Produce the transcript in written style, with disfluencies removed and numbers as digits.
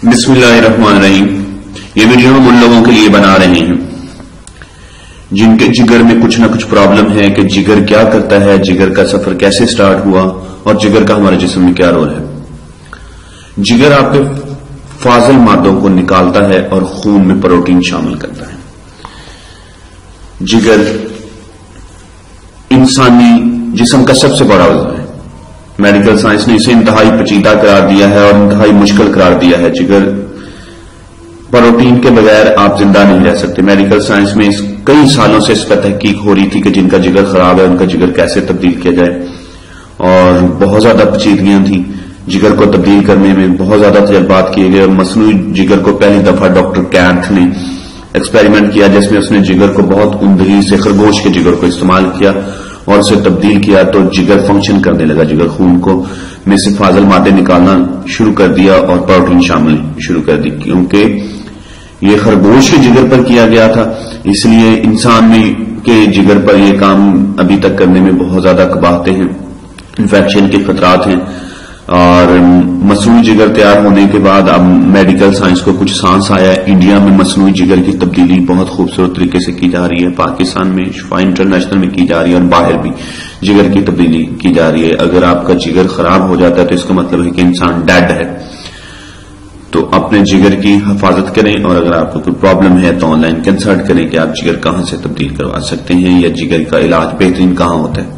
بسم اللہ الرحمن الرحیم۔ یہ ویڈیو ہم ان لوگوں کے لیے بنا رہے ہیں جن کے جگر میں کچھ نہ کچھ پرابلم ہے کہ جگر کیا کرتا ہے، جگر کا سفر کیسے سٹارٹ ہوا اور جگر کا ہمارے جسم میں کیا رول ہے۔ جگر آپ کے فاضل مادوں کو نکالتا ہے اور خون میں پروٹین شامل کرتا ہے۔ جگر انسانی جسم کا سب سے بڑا عضو ہے۔ میڈیکل سائنس نے اسے انتہائی پیچیدہ قرار دیا ہے اور انتہائی مشکل قرار دیا ہے۔ جگر پروٹین کے بغیر آپ زندہ نہیں رہ سکتے۔ میڈیکل سائنس میں کئی سالوں سے اس پر تحقیق ہو رہی تھی کہ جن کا جگر خراب ہے ان کا جگر کیسے تبدیل کیا جائے، اور بہت زیادہ پیچیدگیاں تھیں۔ جگر کو تبدیل کرنے میں بہت زیادہ تجربات کیے گئے۔ مصنوعی جگر کو پہلی دفعہ ڈاکٹر کینتھ نے ایکسپیریمنٹ کیا، جس میں اس نے جگر کو بہت عمدگی سے خرگوش کے جگر کو استعمال کیا اور اسے تبدیل کیا تو جگر فنکشن کرنے لگا۔ جگر خون کو میں سے فاضل مادے نکالنا شروع کر دیا اور پروٹین شامل شروع کر دی۔ کیونکہ یہ خرگوش کے جگر پر کیا گیا تھا، اس لیے انسان میں کے جگر پر یہ کام ابھی تک کرنے میں بہت زیادہ قباحتیں ہیں، انفیکشن کے خطرات ہیں۔ اور مصنوعی جگر تیار ہونے کے بعد اب میڈیکل سائنس کو کچھ سانس آیا۔ انڈیا میں مصنوعی جگر کی تبدیلی بہت خوبصورت طریقے سے کی جا رہی ہے، پاکستان میں شفا انٹرنیشنل میں کی جا رہی ہے اور باہر بھی جگر کی تبدیلی کی جا رہی ہے۔ اگر آپ کا جگر خراب ہو جاتا ہے تو اس کا مطلب ہے کہ انسان ڈیڈ ہے۔ تو اپنے جگر کی حفاظت کریں، اور اگر آپ کو کوئی پرابلم ہے تو آن لائن کنسلٹ کریں کہ آپ جگر کہاں سے تبدیل کروا سکتے ہیں یا جگر کا علاج بہترین کہاں ہوتا ہے۔